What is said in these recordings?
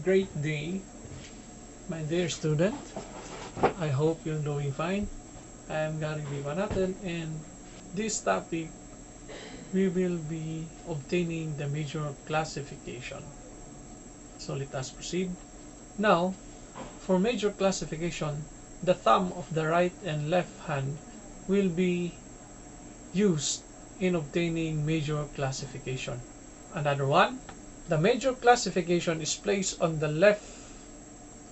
great day, my dear student. I hope you're doing fine. I am Gary Vivanathan, and this topic we will be obtaining the major classification. So let us proceed. Now, for major classification, the thumb of the right and left hand will be used in obtaining major classification. Another one, the major classification is placed on the left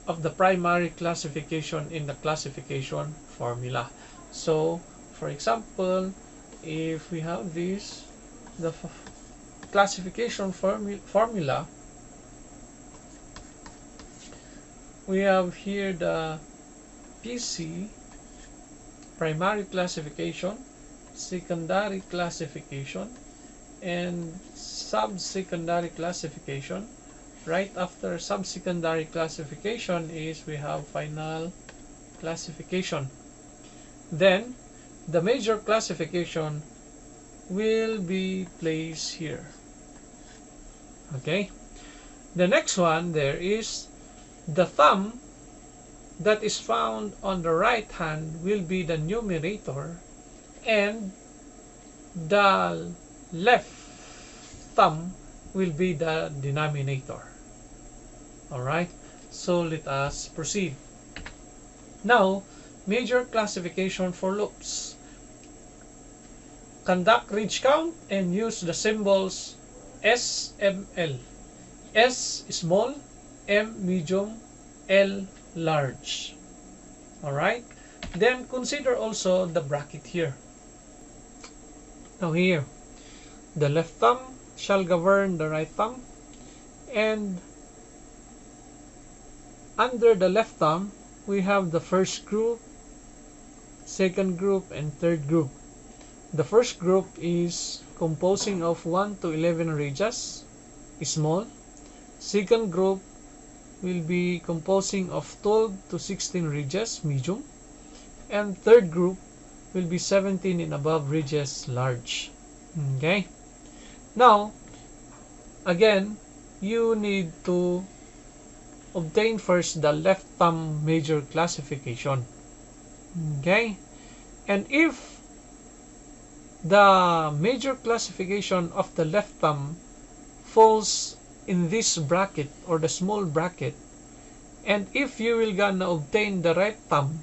of the primary classification in the classification formula. So, for example, if we have this, the classification formula, we have here the PC, primary classification, secondary classification, and sub-secondary classification. Right after sub-secondary classification is we have final classification. Then the major classification will be placed here. Okay, the next one there is the thumb that is found on the right hand will be the numerator, and the left thumb will be the denominator. Alright, so let us proceed. Now, major classification for loops. Conduct ridge count and use the symbols SML. S small, M medium, L large. Alright, then consider also the bracket here. Now here, the left thumb shall govern the right thumb, and under the left thumb we have the first group, second group, and third group. The first group is composing of 1 to 11 ridges, small. Second group will be composing of 12 to 16 ridges, medium. And third group will be 17 and above ridges, large. Okay. Now, again, you need to obtain first the left thumb major classification. Okay. And if the major classification of the left thumb falls in this bracket or the small bracket, and if you will gonna obtain the right thumb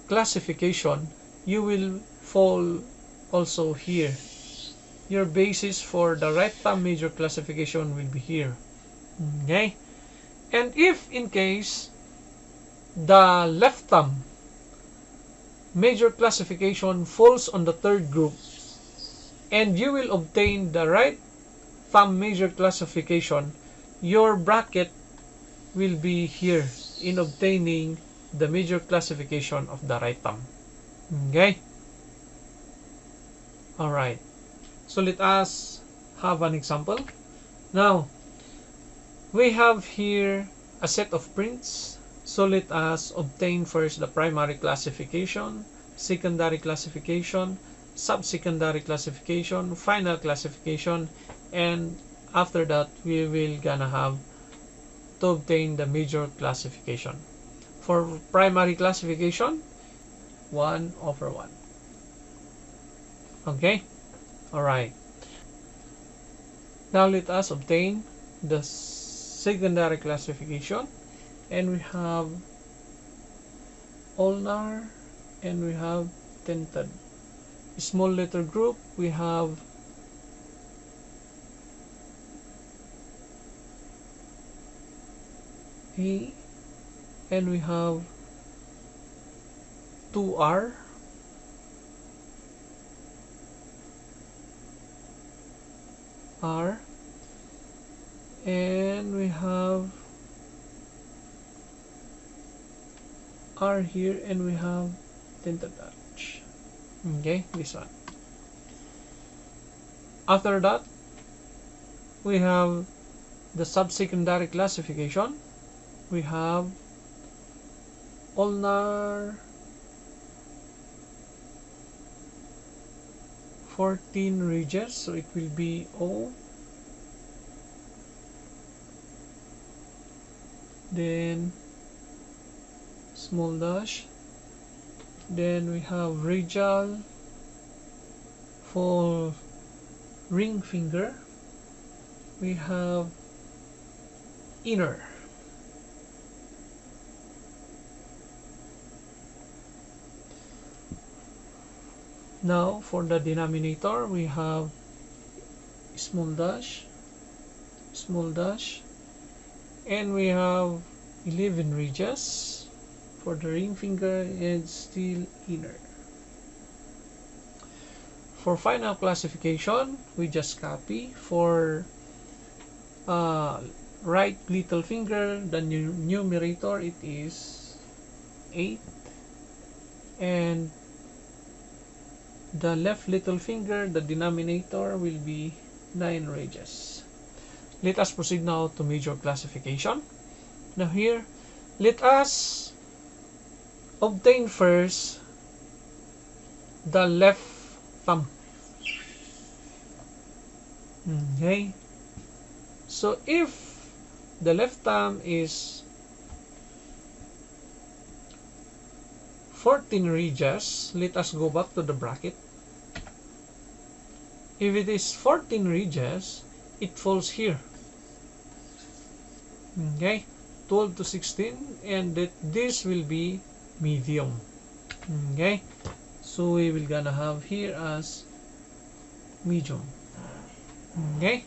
classification, you will fall also here. Your basis for the right thumb major classification will be here. Okay, and if in case the left thumb major classification falls on the third group, and you will obtain the right thumb major classification, your bracket will be here in obtaining the major classification of the right thumb. Okay, alright, so let us have an example. Now we have here a set of prints, so let us obtain first the primary classification, secondary classification, sub-secondary classification, final classification, and after that we will gonna have to obtain the major classification. For primary classification, 1 over 1. Okay, alright. Now let us obtain the secondary classification, and we have ulnar and we have tinted. Small letter group, we have A, and we have 2R, R, and we have R here, and we have tinted touch. Okay, this one. After that, we have the sub-secondary classification. We have ulnar 14 ridges, so it will be O, then small dash, then we have radial for ring finger, we have inner. Now for the denominator, we have small dash, and we have 11 ridges for the ring finger and still inner. For final classification, we just copy. For right little finger, the numerator, it is 8, and the left little finger, the denominator, will be 9 ridges. Let us proceed now to major classification. Now here, let us obtain first the left thumb. Okay, so if the left thumb is 14 ridges, let us go back to the bracket. If it is 14 ridges, it falls here. Okay, 12 to 16, and this will be medium. Okay, so we will gonna have here as medium. Okay,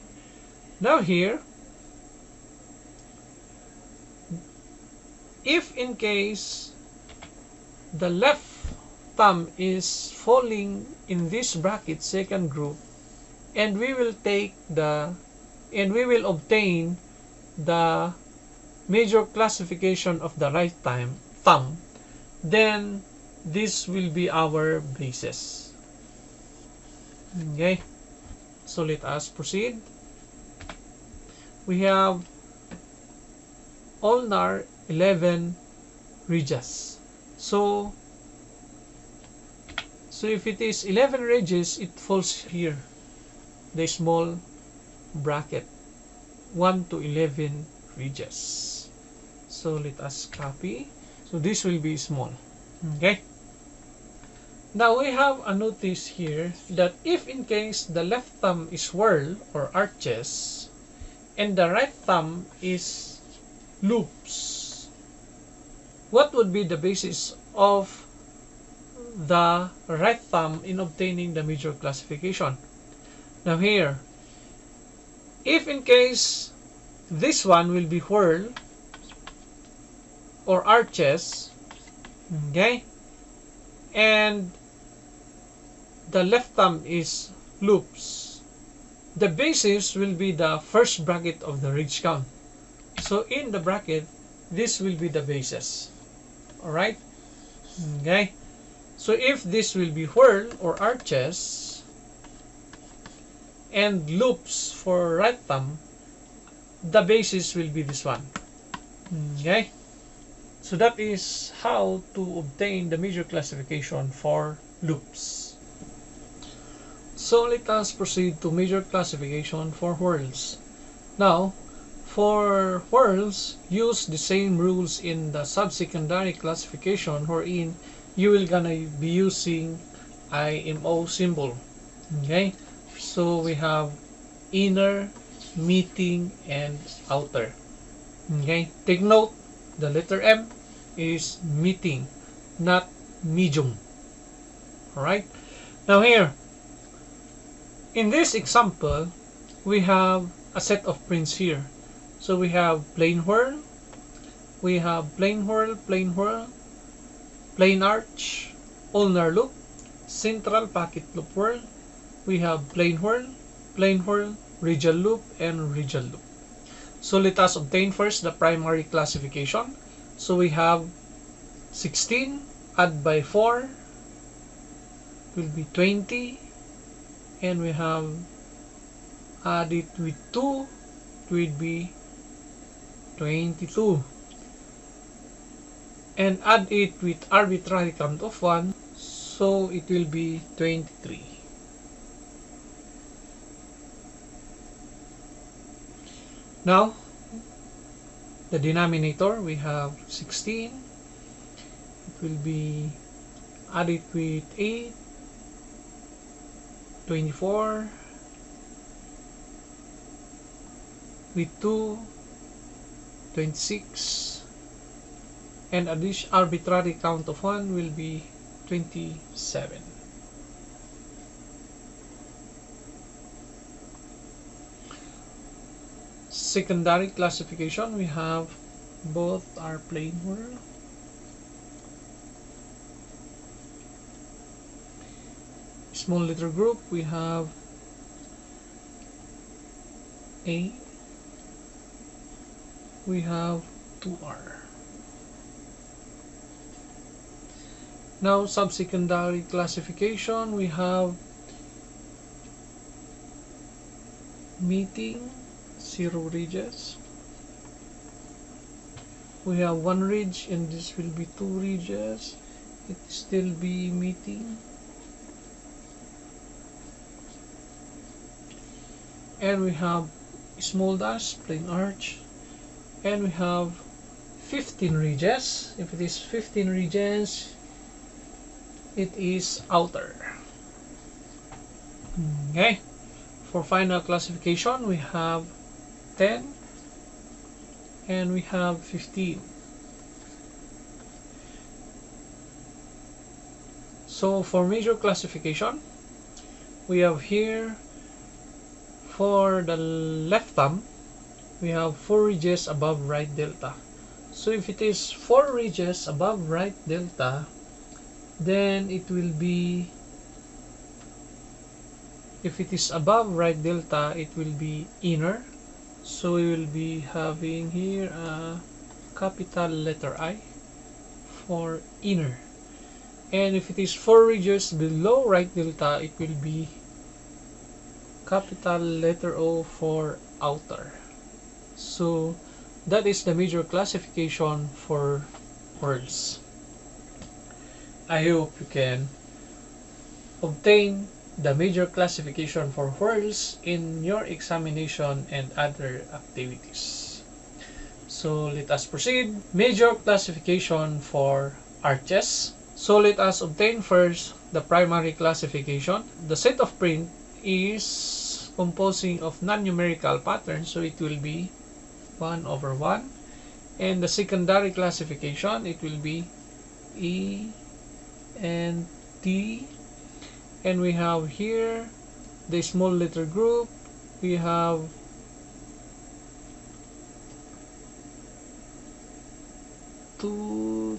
now here, if in case the left thumb is falling in this bracket second group, and we will obtain the major classification of the right thumb, then this will be our basis. Okay, so let us proceed. We have ulnar 11 ridges. So if it is 11 ridges, it falls here, the small bracket, 1 to 11 ridges. So let us copy. So this will be small. Okay, now we have a notice here that if in case the left thumb is whorl or arches and the right thumb is loops, what would be the basis of the right thumb in obtaining the major classification? Now here, if in case this one will be whorl or arches, okay, and the left thumb is loops, the basis will be the first bracket of the ridge count. So in the bracket, this will be the basis. Alright, okay, so if this will be whorl or arches and loops for right thumb, the basis will be this one. Okay, so that is how to obtain the major classification for loops. So let us proceed to major classification for whorls. Now, for whorls, use the same rules in the subsecondary classification, wherein you will gonna be using IMO symbol. Okay, so we have inner, meeting, and outer. Okay, take note, the letter M is meeting, not medium. Alright, now here, in this example, we have a set of prints here. So we have plain whorl, we have plain whorl, plain arch, ulnar loop, central pocket loop whorl, we have plain whorl, radial loop, and radial loop. So let us obtain first the primary classification. So we have 16, add by 4 will be 20, and we have add it with 2, it will be 22, and add it with arbitrary count of 1, so it will be 23. Now the denominator, we have 16. It will be added with 8, 24, with 2, 26, and a arbitrary count of 1 will be 27. Secondary classification, we have both are plain whorl. Small letter group, we have A, we have 2R. Now subsecondary classification, we have meeting, 0 ridges. We have 1 ridge, and this will be 2 ridges. It still be meeting. And we have small dash, plain arch. And we have 15 ridges. If it is 15 ridges, it is outer. Okay. For final classification, we have 10 and we have 15. So for major classification, we have here, for the left thumb, we have 4 ridges above right delta. So if it is 4 ridges above right delta, then it will be, if it is above right delta, it will be inner. So we will be having here a capital letter I for inner. And if it is 4 ridges below right delta, it will be capital letter O for outer. So that is the major classification for whorls. I hope you can obtain the major classification for whorls in your examination and other activities. So let us proceed. Major classification for arches. So let us obtain first the primary classification. The set of print is composing of non-numerical patterns, so it will be 1 over 1. And the secondary classification, it will be E and T. And we have here the small letter group. We have two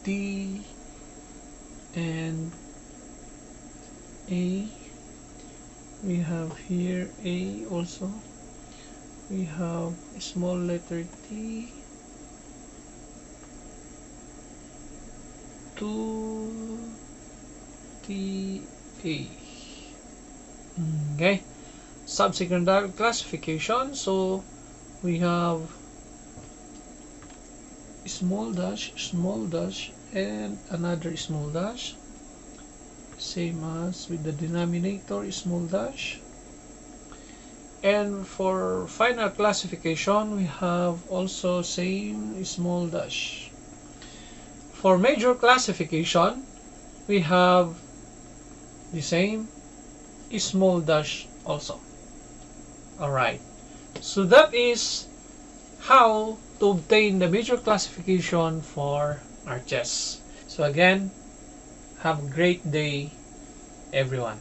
T and A. We have here A also. We have a small letter T, 2 T A. Okay, subsecondary classification. So we have small dash, and another small dash, same as with the denominator, small dash. And for final classification, we have also same small dash. For major classification, we have the same small dash also. Alright, so that is how to obtain the major classification for arches. So again, have a great day, everyone.